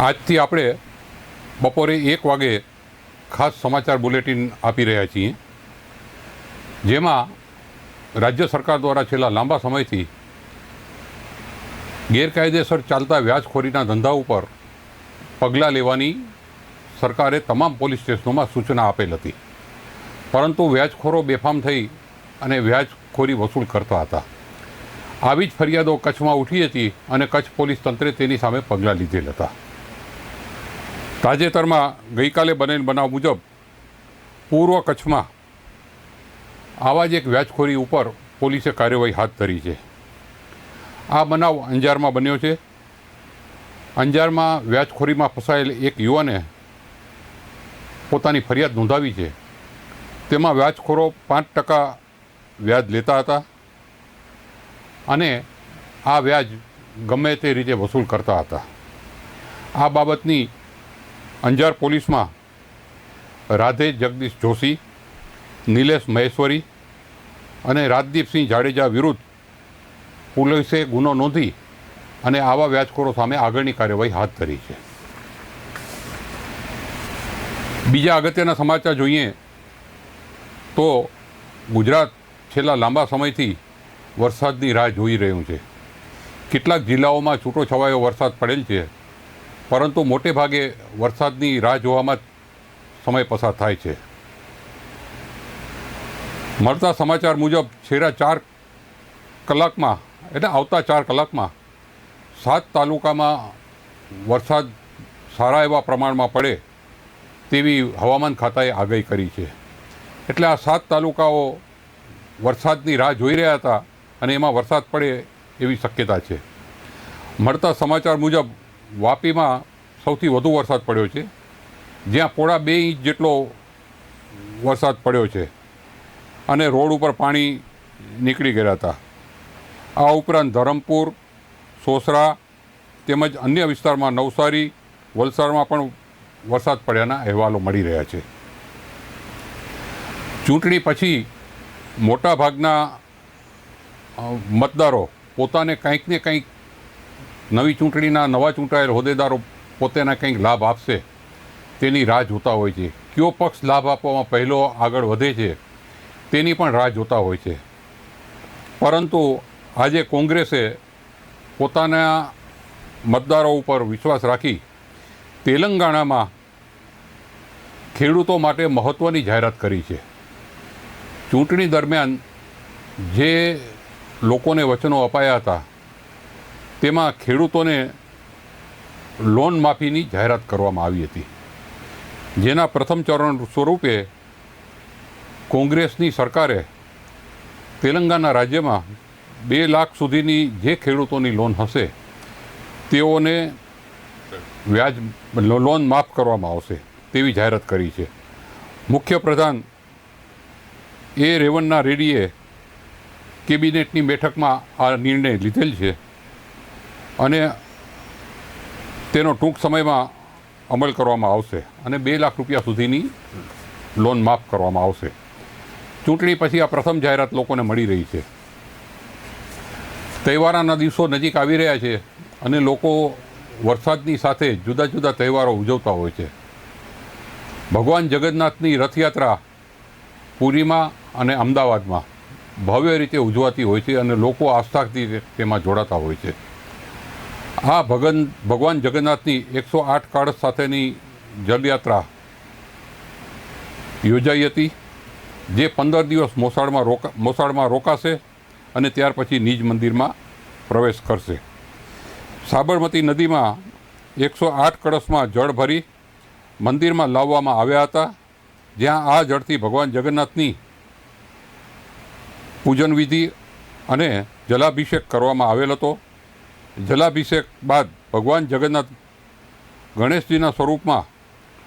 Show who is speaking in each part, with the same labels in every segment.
Speaker 1: આજથી આપણે બપોરે 1 વાગે ખાસ સમાચાર બુલેટિન આપી રહ્યા છીએ, જેમાં રાજ્ય સરકાર દ્વારા છેલ્લા લાંબા સમયથી ગેરકાયદેસર ચાલતા વ્યાજખોરીના ધંધા ઉપર પગલાં લેવાની સરકારે તમામ પોલીસ સ્ટેશનોમાં સૂચના આપેલ હતી, પરંતુ વ્યાજખોરો બેફામ થઈ અને વ્યાજખોરી વસૂલ કરતા હતા. આવી જ ફરિયાદો કચ્છમાં ઉઠી હતી અને કચ્છ પોલીસ તંત્રે તેની સામે પગલાં લીધેલ હતા. તાજેતરમાં ગઈકાલે બનેલ બનાવ મુજબ પૂર્વ કચ્છમાં આવા જ એક વ્યાજખોરી ઉપર પોલીસે કાર્યવાહી હાથ ધરી છે. આ બનાવ અંજારમાં બન્યો છે. અંજારમાં વ્યાજખોરીમાં ફસાયેલ એક યુવાને પોતાની ફરિયાદ નોંધાવી છે. તેમાં વ્યાજખોરો 5% વ્યાજ લેતા હતા અને આ વ્યાજ ગમે તે રીતે વસૂલ કરતા હતા. આ બાબતની અંજાર પોલીસમાં રાધે જગદીશ જોશી, નિલેશ મહેશ્વરી અને રાજદીપસિંહ જાડેજા વિરુદ્ધ પોલીસે ગુનો નોંધી અને આવા વ્યાજખોરો સામે આગળની કાર્યવાહી હાથ ધરી છે. બીજા અગત્યના સમાચાર જોઈએ તો ગુજરાત છેલ્લા લાંબા સમયથી વરસાદની રાહ જોઈ રહ્યું છે. કેટલાક જિલ્લાઓમાં છૂટો છવાયો વરસાદ પડેલ છે, પરંતુ મોટે ભાગે વરસાદની રાહ જોવામાં સમય પસાર થાય છે. મળતા સમાચાર મુજબ છેલ્લા 4 કલાકમાં એટલે આવતા 4 કલાકમાં 7 તાલુકામાં વરસાદ સારા એવા પ્રમાણમાં પડે તેવી હવામાન ખાતાએ આગાહી કરી છે. એટલે આ 7 તાલુકાઓ વરસાદની રાહ જોઈ રહ્યા હતા અને એમાં વરસાદ પડે એવી શક્યતા છે. મળતા સમાચાર મુજબ વાપીમાં સૌથી વધુ વરસાદ પડ્યો છે, જ્યાં 2.5 ઇંચ જેટલો વરસાદ પડ્યો છે અને રોડ ઉપર પાણી નીકળી ગયા હતા. આ ઉપરાંત ધરમપુર, સોસરા તેમજ અન્ય વિસ્તારમાં નવસારી, વલસાડમાં પણ વરસાદ પડ્યાના અહેવાલો મળી રહ્યા છે. ચૂંટણી પછી મોટાભાગના મતદારો પોતાને કંઈક ને કંઈક નવી ચૂંટણીના નવા ચૂંટાયેલ હોદ્દેદારો પોતાને કંઈક લાભ આપશે તેની રાહ જોતા હોય છે. કયો પક્ષ લાભ આપવામાં પહેલો આગળ વધે છે તેની પણ રાહ જોતા હોય છે. પરંતુ આજે કોંગ્રેસે પોતાના મતદારો ઉપર વિશ્વાસ રાખી તેલંગાણામાં ખેડૂતો માટે મહત્ત્વની જાહેરાત કરી છે. ચૂંટણી દરમિયાન જે લોકોને વચનો અપાયા હતા તેમાં ખેડૂતોને લોન માફીની જાહેરાત કરવામાં આવી હતી, જેના પ્રથમ ચરણ સ્વરૂપે કોંગ્રેસની સરકારે તેલંગાણા રાજ્યમાં 2 લાખ સુધીની જે ખેડૂતોની લોન હશે તેઓને લોન માફ કરવામાં આવશે તેવી જાહેરાત કરી છે. મુખ્યપ્રધાન રેવન્ના રેડ્ડીએ કેબિનેટની બેઠકમાં આ નિર્ણય લીધેલ છે અને તેનો ટૂંક સમયમાં અમલ કરવામાં આવશે અને 2 લાખ રૂપિયા સુધીની લોન માફ કરવામાં આવશે. ચૂંટણી પછી આ પ્રથમ જાહેરાત લોકોને મળી રહી છે. તહેવારોના દિવસો નજીક આવી રહ્યા છે અને લોકો વરસાદની સાથે જુદા જુદા તહેવારો ઉજવતા હોય છે. ભગવાન જગન્નાથની રથયાત્રા પુરીમાં અને અમદાવાદમાં ભવ્ય રીતે ઉજવાતી હોય છે અને લોકો આસ્થાથી તેમાં જોડાતા હોય છે. આ ભગવાન જગન્નાથની 108 કળશ સાથેની જલયાત્રા યોજાઈ હતી, જે 15 દિવસ મોસાળમાં રોકાશે અને ત્યાર પછી નિજ મંદિરમાં પ્રવેશ કરશે. સાબરમતી નદીમાં 108 કળશમાં જળ ભરી મંદિરમાં લાવવામાં આવ્યા હતા, જ્યાં આ જળથી ભગવાન જગન્નાથની પૂજન વિધિ અને જલાભિષેક કરવામાં આવેલ હતો. જલાભિષેક બાદ ભગવાન જગન્નાથ ગણેશજીના સ્વરૂપમાં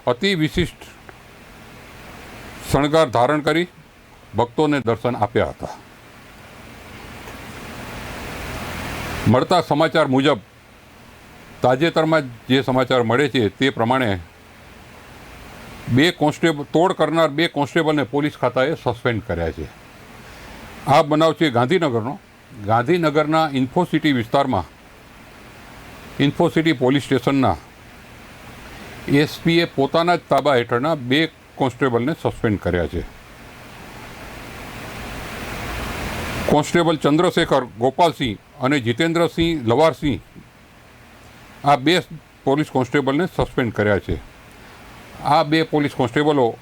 Speaker 1: અતિ વિશિષ્ટ શણગાર ધારણ કરી ભક્તોને દર્શન આપ્યા હતા. મળતા સમાચાર મુજબ તાજેતરમાં જે સમાચાર મળે છે તે પ્રમાણે તોડ કરનાર 2 કોન્સ્ટેબલને પોલીસ ખાતાએ સસ્પેન્ડ કર્યા છે. આ બનાવ છે ગાંધીનગરનો. ગાંધીનગરના ઇન્ફોસિટી વિસ્તારમાં ઇન્ફોસિટી પોલીસ સ્ટેશનના એસપીએ પોતાના જ તાબા હેઠળના 2 કોન્સ્ટેબલને સસ્પેન્ડ કર્યા છે. કોન્સ્ટેબલ ચંદ્રશેખર ગોપાલસિંહ અને જીતેન્દ્રસિંહ લવારસિંહ, આ 2 પોલીસ કોન્સ્ટેબલને સસ્પેન્ડ કર્યા છે. આ 2 પોલીસ કોન્સ્ટેબલો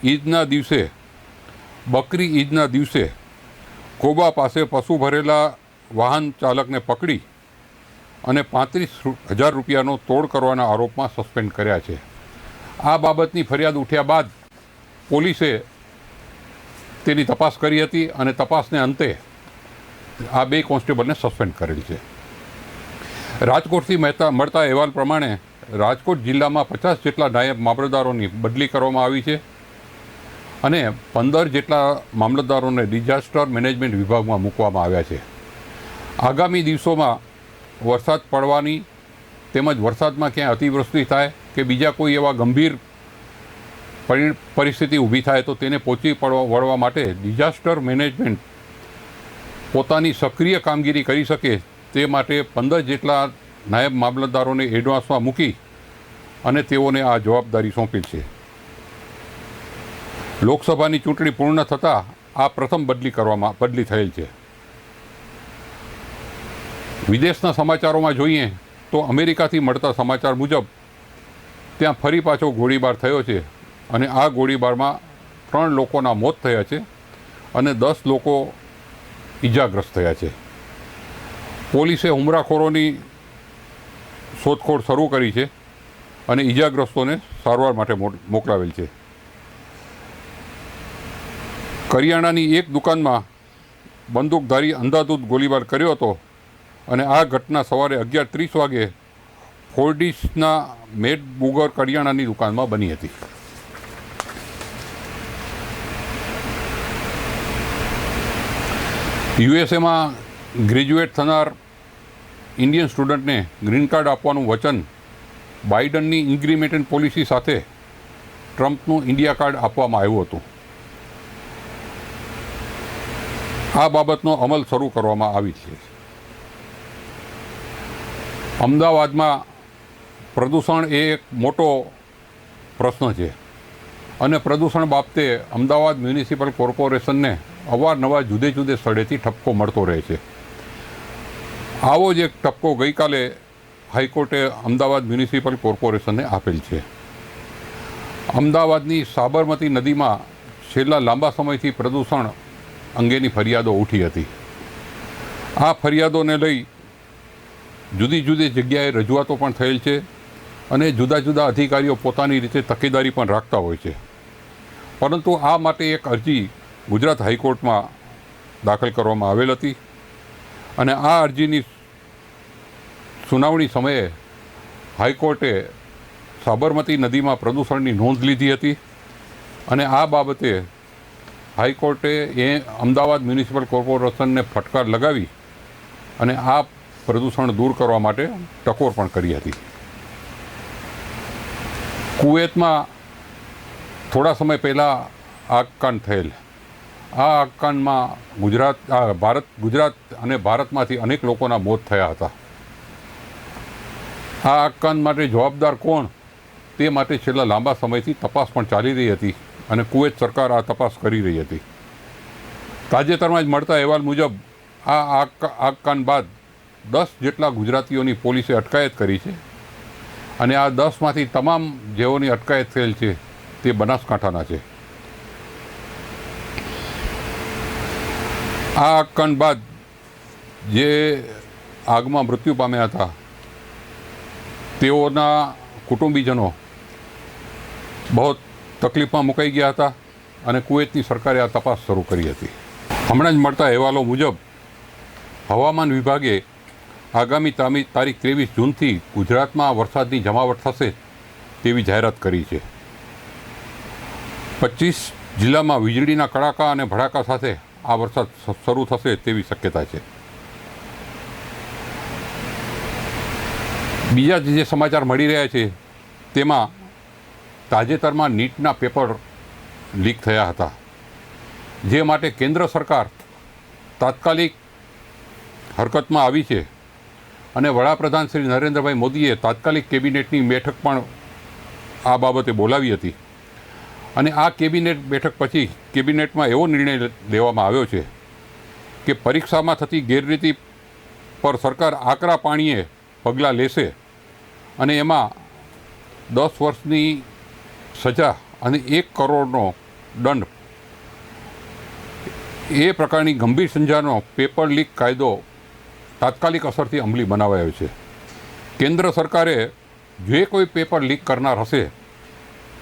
Speaker 1: ઈદના દિવસે, બકરી ઈદના દિવસે કોબા પાસે પશુ ભરેલા વાહન ચાલકને પકડી અને 35,000 રૂપિયાનો તોડ કરવાના આરોપમાં સસ્પેન્ડ કર્યા છે. આ બાબતની ફરિયાદ ઉઠ્યા બાદ પોલીસે તેની તપાસ કરી હતી અને તપાસને અંતે આ 2 કોન્સ્ટેબલને સસ્પેન્ડ કરેલ છે. રાજકોટથી મળતા અહેવાલ પ્રમાણે રાજકોટ જિલ્લામાં 50 જેટલા નાયબ મામલતદારોની બદલી કરવામાં આવી છે અને 15 જેટલા મામલતદારોને ડિઝાસ્ટર મેનેજમેન્ટ વિભાગમાં મૂકવામાં આવ્યા છે. આગામી દિવસોમાં વરસાદ પડવાની તેમજ વરસાદમાં ક્યાંય અતિવૃષ્ટિ થાય કે બીજા કોઈ એવા ગંભીર પરિસ્થિતિ ઊભી થાય તો તેને પહોંચી વળવા માટે ડિઝાસ્ટર મેનેજમેન્ટ પોતાની સક્રિય કામગીરી કરી શકે તે માટે 15 જેટલા નાયબ મામલતદારોને એડવાન્સમાં મૂકી અને તેઓને આ જવાબદારી સોંપેલ છે. લોકસભાની ચૂંટણી પૂર્ણ થતાં આ પ્રથમ બદલી થયેલ છે. વિદેશના સમાચારોમાં જોઈએ તો અમેરિકાથી મળતા સમાચાર મુજબ ત્યાં ફરી પાછો ગોળીબાર થયો છે અને આ ગોળીબારમાં 3 લોકોના મોત થયા છે અને 10 લોકો ઈજાગ્રસ્ત થયા છે. પોલીસે હુમલાખોરોની શોધખોળ શરૂ કરી છે અને ઈજાગ્રસ્તોને સારવાર માટે મોકલાવેલ છે. કરિયાણાની એક દુકાનમાં બંદૂકધારી અંધાધૂંધ ગોળીબાર કર્યો હતો અને આ ઘટના સવારે 11:30 વાગે ફોર્ડિસના મેડ બુગર કરિયાણાની દુકાનમાં બની હતી. યુએસએમાં ગ્રેજ્યુએટ થનાર ઇન્ડિયન સ્ટુડન્ટને ગ્રીન કાર્ડ આપવાનું વચન બાઇડનની ઇન્ક્રીમેન્ટ પોલિસી સાથે ટ્રમ્પનું ઇન્ડિયા કાર્ડ આપવામાં આવ્યું હતું. આ બાબતનો અમલ શરૂ કરવામાં આવી છે. અમદાવાદમાં પ્રદૂષણ એ એક મોટો પ્રશ્ન છે અને પ્રદૂષણ બાબતે અમદાવાદ મ્યુનિસિપલ કોર્પોરેશનને અવારનવાર જુદે જુદે સ્થળેથી ઠપકો મળતો રહે છે. આવો જ એક ઠપકો ગઈકાલે હાઈકોર્ટે અમદાવાદ મ્યુનિસિપલ કોર્પોરેશનને આપેલ છે. અમદાવાદની સાબરમતી નદીમાં છેલ્લા લાંબા સમયથી પ્રદૂષણ અંગેની ફરિયાદો ઉઠી હતી. આ ફરિયાદોને લઈ જુદી જુદી જગ્યાએ રજૂઆતો પણ થયેલ છે અને જુદા જુદા અધિકારીઓ પોતાની રીતે તકેદારી પણ રાખતા હોય છે. પરંતુ આ માટે એક અરજી ગુજરાત હાઈકોર્ટમાં દાખલ કરવામાં આવેલ હતી અને આ અરજીની સુનાવણી સમયે હાઈકોર્ટે સાબરમતી નદીમાં પ્રદૂષણની નોંધ લીધી હતી અને આ બાબતે હાઈકોર્ટે અમદાવાદ મ્યુનિસિપલ કોર્પોરેશનને ફટકાર લગાવી અને આ પ્રદૂષણ દૂર કરવા માટે ટકોર પણ કરી હતી. કુવૈતમાં થોડા સમય પહેલાં આગકાંડ થયેલ. આ આગકાંડમાં ગુજરાત અને ભારતમાંથી અનેક લોકોના મોત થયા હતા. આ આગકાંડ માટે જવાબદાર કોણ તે માટે છેલ્લા લાંબા સમયથી તપાસ પણ ચાલી રહી હતી અને કુવૈત સરકાર આ તપાસ કરી રહી હતી. તાજેતરમાં જ મળતા અહેવાલ મુજબ આ આગકાંડ બાદ 10 જેટલા ગુજરાતીઓની પોલીસે અટકાયત કરી છે અને આ 10માંથી તમામ જેઓની અટકાયત થયેલ છે તે બનાસકાંઠાના છે. આ આગકાંડ બાદ જે આગમાં મૃત્યુ પામ્યા હતા તેઓના કુટુંબીજનો બહુ તકલીફમાં મુકાઈ ગયા હતા અને કુવૈતની સરકારે આ તપાસ શરૂ કરી હતી. હમણાં જ મળતા અહેવાલો મુજબ હવામાન વિભાગે આગામી તારીખ 23 જૂનથી ગુજરાતમાં વરસાદની જમાવટ થશે તેવી જાહેરાત કરી છે. 25 જિલ્લામાં વીજળીના કડાકા અને ભડાકા સાથે આ વરસાદ શરૂ થશે તેવી શક્યતા છે. બીજા જે સમાચાર મળી રહ્યા છે તેમાં તાજેતરમાં નીટના પેપર લીક થયા હતા, જે માટે કેન્દ્ર સરકાર તાત્કાલિક હરકતમાં આવી છે અને વડાપ્રધાન શ્રી નરેન્દ્રભાઈ મોદીએ તાત્કાલિક કેબિનેટની બેઠક પણ આ બાબતે બોલાવી હતી અને આ કેબિનેટ બેઠક પછી કેબિનેટમાં એવો નિર્ણય લેવામાં આવ્યો છે કે પરીક્ષામાં થતી ગેરરીતિ પર સરકાર આકરા પાણીએ પગલાં લેશે અને એમાં 10 વર્ષની સજા અને 1 કરોડનો દંડ એ પ્રકારની ગંભીર સંજાનો પેપર લીક કાયદો તાત્કાલિક અસરથી અમલી બનાવાયો છે. કેન્દ્ર સરકારે જે કોઈ પેપર લીક કરનાર હશે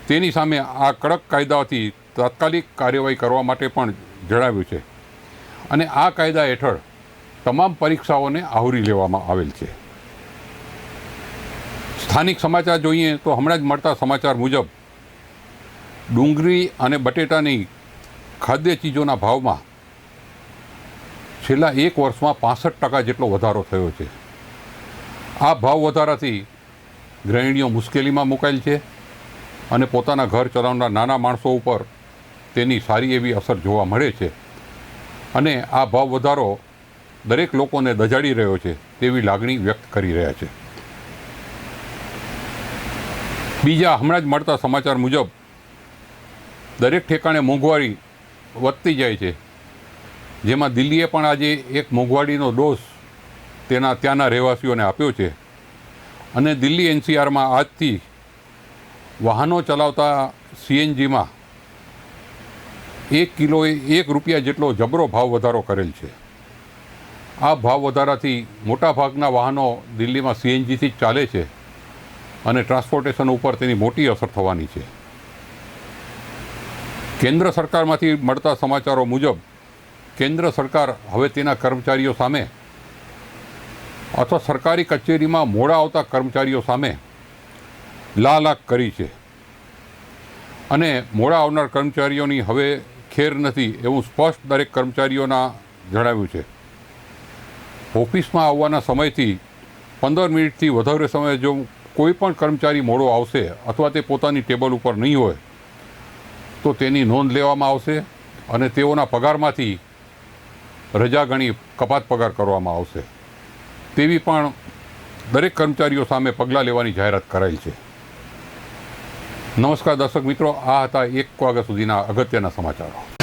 Speaker 1: તેની સામે આ કડક કાયદાથી તાત્કાલિક કાર્યવાહી કરવા માટે પણ જણાવ્યું છે અને આ કાયદા હેઠળ તમામ પરીક્ષાઓને આવરી લેવામાં આવેલ છે. સ્થાનિક સમાચાર જોઈએ તો હમણાં જ મળતા સમાચાર મુજબ ડુંગળી અને બટેટાની ખાદ્ય ચીજોના ભાવમાં છેલ્લા 1 વર્ષમાં 65% જેટલો વધારો થયો છે. આ ભાવ વધારાથી ગૃહિણીઓ મુશ્કેલીમાં મુકાયેલ છે અને પોતાના ઘર ચલાવનાર નાના માણસો ઉપર તેની સારી એવી અસર જોવા મળે છે અને આ ભાવ વધારો દરેક લોકોને દજાડી રહ્યો છે તેવી લાગણી વ્યક્ત કરી રહ્યા છે. બીજા હમણાં જ મળતા સમાચાર મુજબ દરેક ઠેકાણે મોંઘવારી વધતી જાય છે, જેમાં દિલ્હીએ પણ આજે એક મોંઘવારીનો ડોઝ ત્યાંના રહેવાસીઓને આપ્યો છે અને દિલ્હી NCRમાં આજથી વાહનો ચલાવતા CNGમાં 1 કિલોએ ₹1 જેટલો જબરો ભાવ વધારો કરેલ છે. આ ભાવ વધારાથી મોટાભાગના વાહનો દિલ્હીમાં CNGથી જ ચાલે છે અને ટ્રાન્સપોર્ટેશન ઉપર તેની મોટી અસર થવાની છે. કેન્દ્ર સરકારમાંથી મળતા સમાચારો મુજબ કેન્દ્ર સરકાર હવે તેના કર્મચારીઓ સામે અથવા સરકારી કચેરીમાં મોડા આવતા કર્મચારીઓ સામે લાલાક કરી છે અને મોડા આવનાર કર્મચારીઓની હવે ખેર નથી એવું સ્પષ્ટ દરેક કર્મચારીઓના જણાવ્યું છે. ઓફિસમાં આવવાના સમયથી 15 મિનિટથી વધારે સમય જો કોઈ પણ કર્મચારી મોડો આવશે અથવા તે પોતાની ટેબલ ઉપર નહીં હોય તો તેની નોંધ લેવામાં આવશે અને તેઓના પગારમાંથી રજા ગણી કપાત પગાર કરવામાં આવશે તેવી પણ દરેક કર્મચારીઓ સામે પગલાં લેવાની જાહેરાત કરાઈ છે. નમસ્કાર દર્શક મિત્રો, આ હતા 1 વાગ્યા સુધીના અગત્યના સમાચારો.